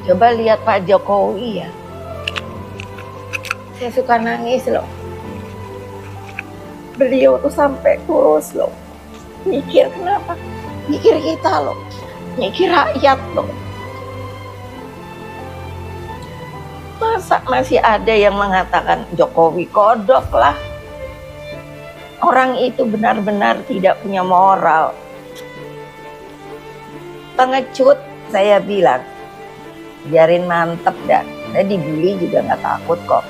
Coba lihat Pak Jokowi ya. Saya suka nangis loh. Beliau tuh sampai kurus loh. Mikir kenapa? Mikir kita loh. Mikir rakyat loh. Masa masih ada yang mengatakan Jokowi kodok lah. Orang itu benar-benar tidak punya moral. Pengecut, saya bilang. Biarin mantep dah. Saya dibully juga nggak takut kok.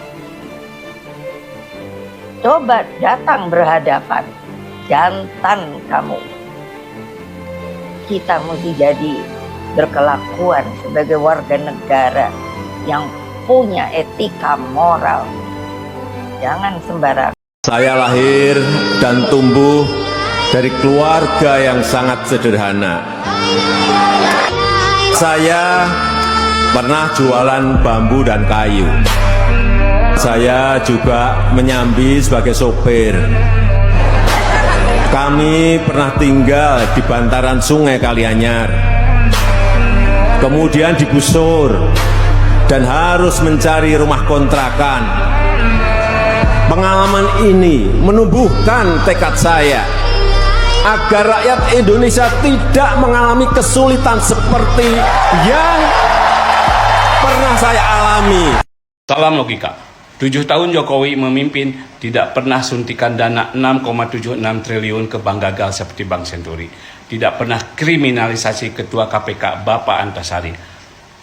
Coba datang berhadapan. Jantan kamu. Kita mesti jadi berkelakuan sebagai warga negara yang punya etika moral. Jangan sembarangan. Saya lahir dan tumbuh dari keluarga yang sangat sederhana. Saya pernah jualan bambu dan kayu. Saya juga menyambi sebagai sopir. Kami pernah tinggal di bantaran Sungai Kalianyar, kemudian digusur dan harus mencari rumah kontrakan. Pengalaman ini menumbuhkan tekad saya agar rakyat Indonesia tidak mengalami kesulitan seperti yang pernah saya alami. Salam logika. 7 tahun Jokowi memimpin, tidak pernah suntikan dana 6,76 triliun ke bank gagal seperti Bank Senturi. Tidak pernah kriminalisasi Ketua KPK Bapak Antasari.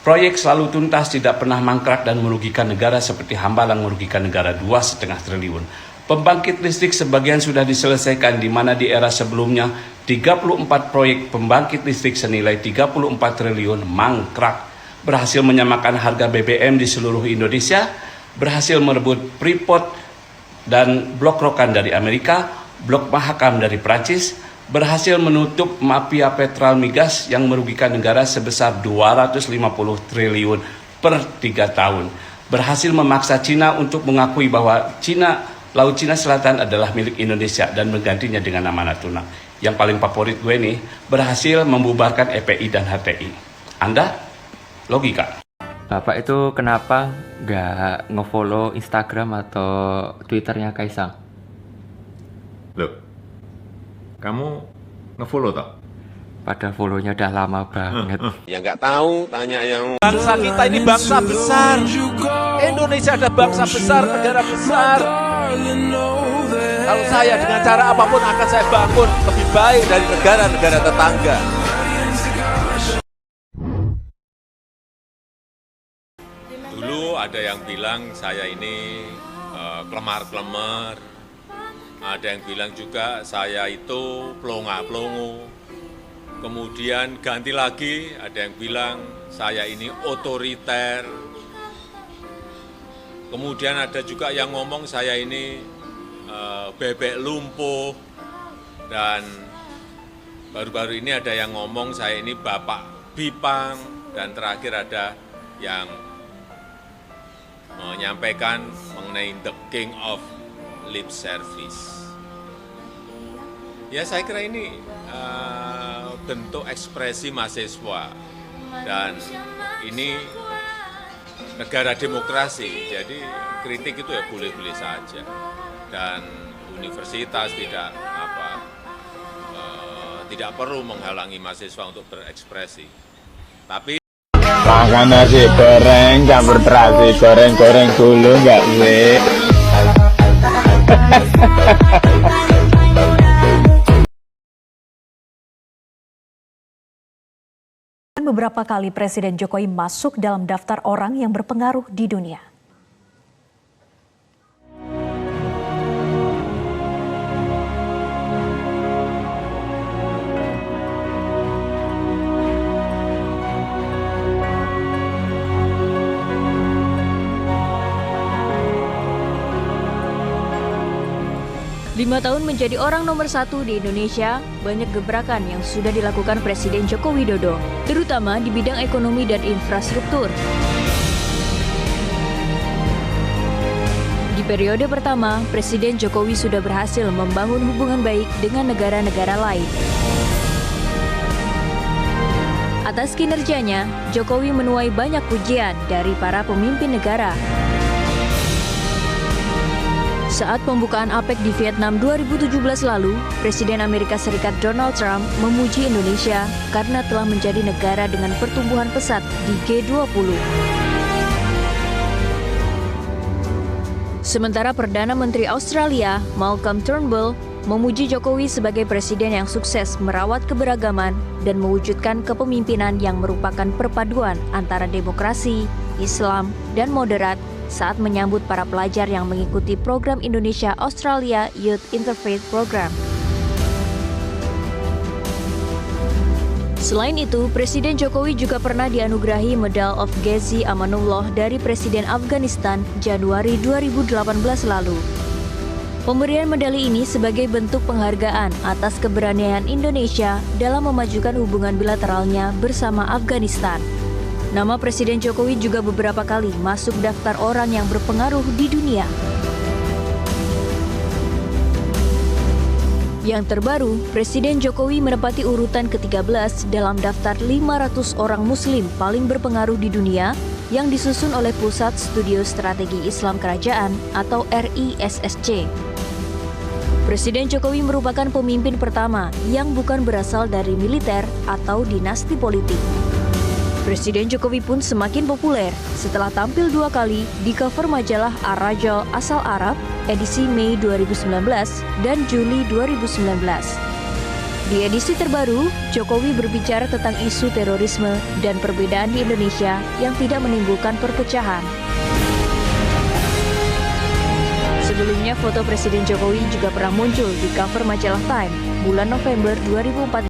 Proyek selalu tuntas, tidak pernah mangkrak dan merugikan negara seperti Hambalang merugikan negara 2,5 triliun. Pembangkit listrik sebagian sudah diselesaikan, di mana di era sebelumnya 34 proyek pembangkit listrik senilai 34 triliun mangkrak. Berhasil menyamakan harga BBM di seluruh Indonesia, berhasil merebut Freeport dan Blok Rokan dari Amerika, Blok Mahakam dari Prancis, berhasil menutup mafia petrol migas yang merugikan negara sebesar 250 triliun per 3 tahun. Berhasil memaksa Cina untuk mengakui bahwa Laut Cina Selatan adalah milik Indonesia dan menggantinya dengan nama Natuna. Yang paling favorit gue nih, berhasil membubarkan EPI dan HTI. Anda? Logika. Bapak itu kenapa nggak nge-follow Instagram atau Twitternya Kaisang? Loh, kamu nge-follow toh? Pada follow-nya udah lama banget. Ya nggak tahu, tanya yang... Bangsa kita ini bangsa besar. Indonesia ada bangsa besar, negara besar. Kalau saya dengan cara apapun akan saya bangun lebih baik dari negara-negara tetangga. Dulu ada yang bilang saya ini kelemar-kelemar. Ada yang bilang juga saya itu pelongo-pelongo. Kemudian ganti lagi, ada yang bilang saya ini otoriter. Kemudian ada juga yang ngomong saya ini bebek lumpuh. Dan baru-baru ini ada yang ngomong saya ini bapak Bipang. Dan terakhir ada yang menyampaikan mengenai the king of lip service. Ya saya kira ini bentuk ekspresi mahasiswa dan ini negara demokrasi, jadi kritik itu ya boleh-boleh saja dan universitas tidak perlu menghalangi mahasiswa untuk berekspresi. Tapi makan nasi goreng campur terasi goreng-goreng dulu nggak sih? Beberapa kali Presiden Jokowi masuk dalam daftar orang yang berpengaruh di dunia. 5 tahun menjadi orang nomor 1 di Indonesia, banyak gebrakan yang sudah dilakukan Presiden Joko Widodo, terutama di bidang ekonomi dan infrastruktur. Di periode pertama, Presiden Jokowi sudah berhasil membangun hubungan baik dengan negara-negara lain. Atas kinerjanya, Jokowi menuai banyak pujian dari para pemimpin negara. Saat pembukaan APEC di Vietnam 2017 lalu, Presiden Amerika Serikat Donald Trump memuji Indonesia karena telah menjadi negara dengan pertumbuhan pesat di G20. Sementara Perdana Menteri Australia, Malcolm Turnbull, memuji Jokowi sebagai presiden yang sukses merawat keberagaman dan mewujudkan kepemimpinan yang merupakan perpaduan antara demokrasi, Islam, dan moderat saat menyambut para pelajar yang mengikuti program Indonesia Australia Youth Interfaith Program. Selain itu, Presiden Jokowi juga pernah dianugerahi Medal of Ghazi Amanullah dari Presiden Afghanistan Januari 2018 lalu. Pemberian medali ini sebagai bentuk penghargaan atas keberanian Indonesia dalam memajukan hubungan bilateralnya bersama Afghanistan. Nama Presiden Jokowi juga beberapa kali masuk daftar orang yang berpengaruh di dunia. Yang terbaru, Presiden Jokowi menempati urutan ke-13 dalam daftar 500 orang Muslim paling berpengaruh di dunia yang disusun oleh Pusat Studio Strategi Islam Kerajaan atau RISSC. Presiden Jokowi merupakan pemimpin pertama yang bukan berasal dari militer atau dinasti politik. Presiden Jokowi pun semakin populer setelah tampil 2 kali di cover majalah Ar-Rajal asal Arab edisi Mei 2019 dan Juli 2019. Di edisi terbaru, Jokowi berbicara tentang isu terorisme dan perbedaan di Indonesia yang tidak menimbulkan perpecahan. Sebelumnya, foto Presiden Jokowi juga pernah muncul di cover majalah Time bulan November 2014.